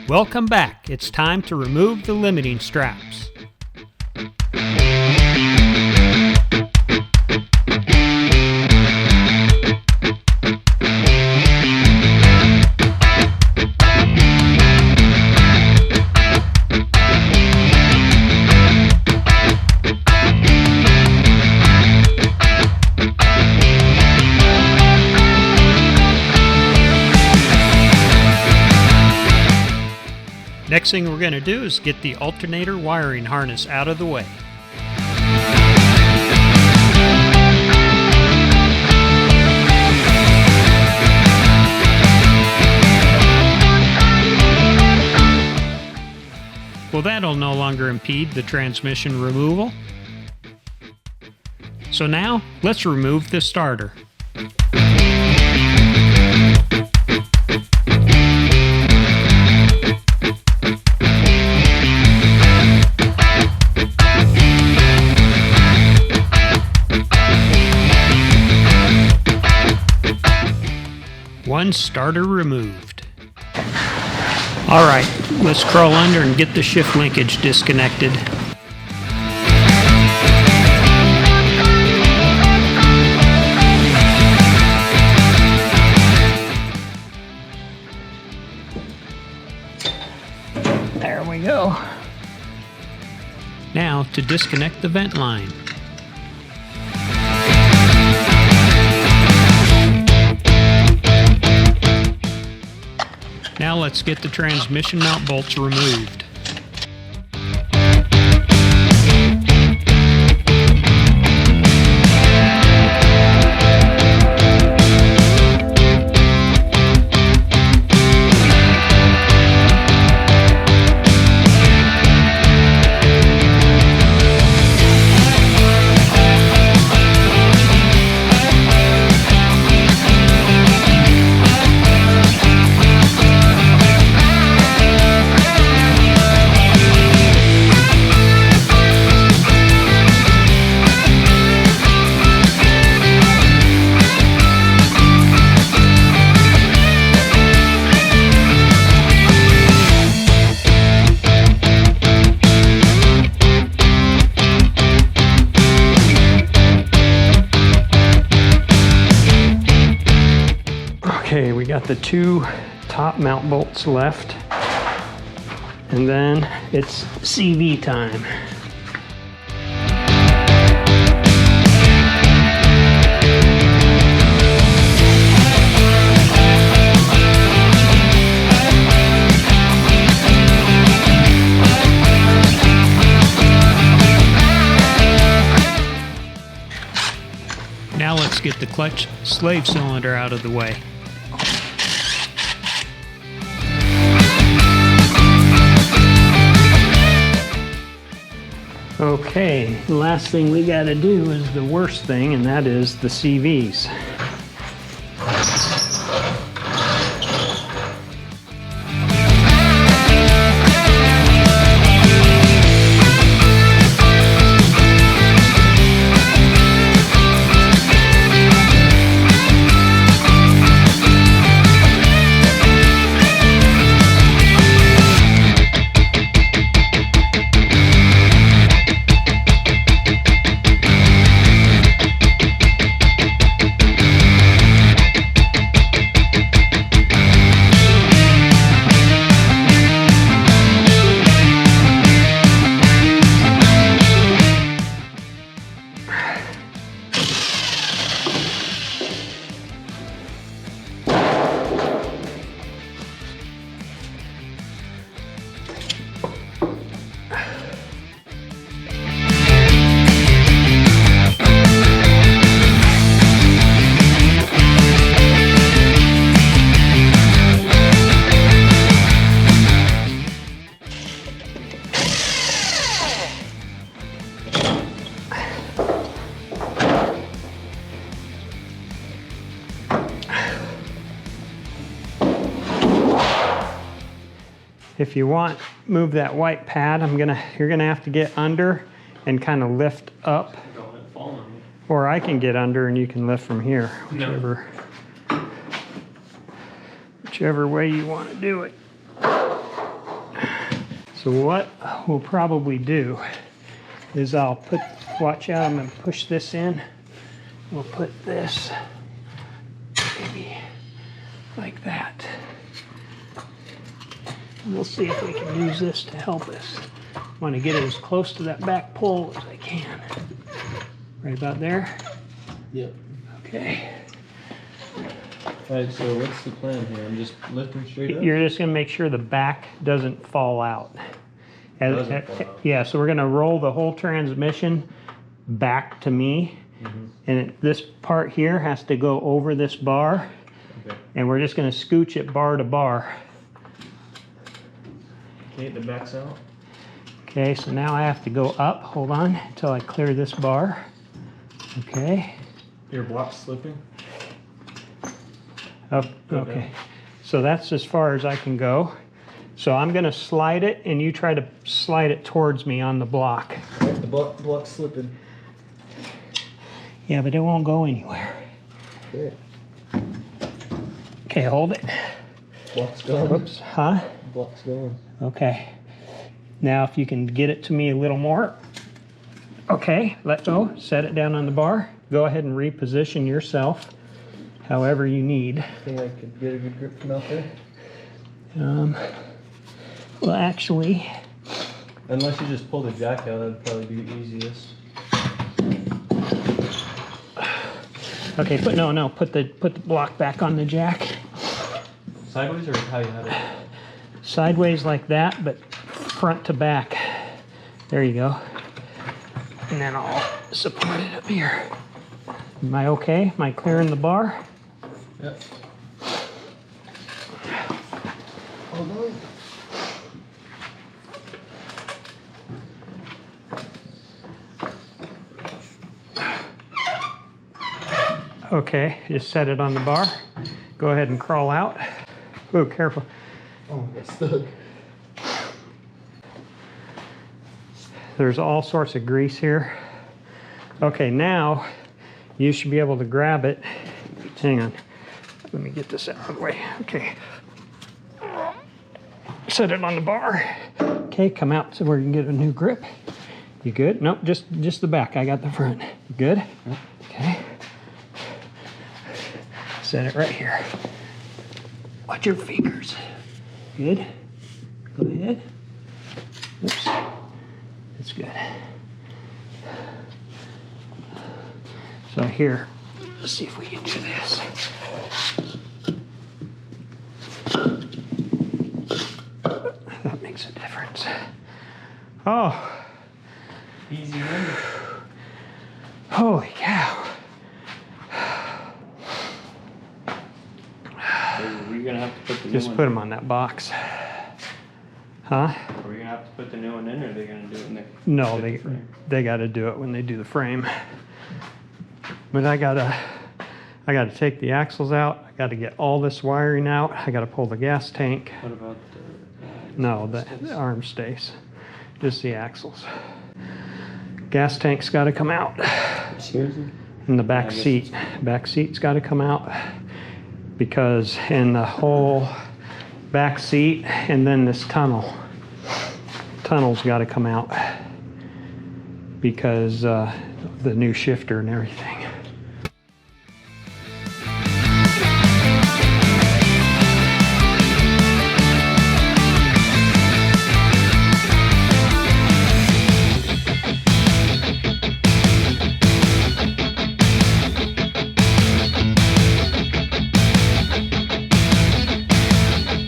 Welcome back. It's time to remove the limiting straps. Next thing we're going to do is get the alternator wiring harness out of the way. Well, that'll no longer impede the transmission removal. So now, let's remove the starter. One starter removed. Alright, let's crawl under and get the shift linkage disconnected. There we go. Now to disconnect the vent line. Now let's get the transmission mount bolts removed. Okay, we got the two top mount bolts left, and then it's CV time. Now let's get the clutch slave cylinder out of the way. Okay, the last thing we got to do is the worst thing, and that is the CVs. If you want, move that white pad. You're gonna have to get under and kind of lift up. Or I can get under and you can lift from here, whichever way you want to do it. So what we'll probably do is I'll put, watch out, I'm gonna push this in. We'll put this maybe like that. And we'll see if we can use this to help us. I want to get it as close to that back pole as I can. Right about there? Yep. Okay. Alright, so what's the plan here? I'm just lifting straight up? You're just gonna make sure the back doesn't fall out. Doesn't fall out. Yeah, so we're gonna roll the whole transmission back to me. And this part here has to go over this bar. Okay. And we're just gonna scooch it bar to bar. Okay, the back's out. Okay, so now I have to go up, hold on, until I clear this bar. Okay. Your block's slipping? Up, okay. So that's as far as I can go. So I'm gonna slide it and you try to slide it towards me on the block. Right, the block's slipping. Yeah, but it won't go anywhere. Okay. Okay, hold it. Block's going. Whoops, huh? Block's going. Okay. Now if you can get it to me a little more. Okay, let go, set it down on the bar. Go ahead and reposition yourself however you need. Think I could get a good grip from out there? Well, actually, Unless you just pull the jack out, that'd probably be the easiest. okay, put the block back on the jack. Sideways or how you had it? Sideways like that, but front to back. There you go. And then I'll support it up here. Am I okay? Am I clearing the bar? Yep. Hold on. Okay, just set it on the bar. Go ahead and crawl out. Oh, careful. Oh, it's stuck. There's all sorts of grease here. Okay, now you should be able to grab it. Hang on. Let me get this out of the way. Okay. Set it on the bar. Okay, come out so we can get a new grip. You good? Nope, just the back. I got the front. You good? Okay. Set it right here. Watch your fingers. Good? Go ahead. Oops. That's good. So here, let's see if we can do this. That makes a difference. Oh. Easy one. Holy cow. Are we gonna have to put the Just new one? put them on that box. Huh? Are we gonna have to put the new one in, or are they gonna do it in there? No, they got to do it when they do the frame. But I gotta take the axles out. I gotta get all this wiring out. I gotta pull the gas tank. What about No, the arm stays. Just the axles. Gas tank's got to come out. seriously? And the back seat. Back seat's got to come out because in the whole back seat and then this tunnel's got to come out because the new shifter and everything.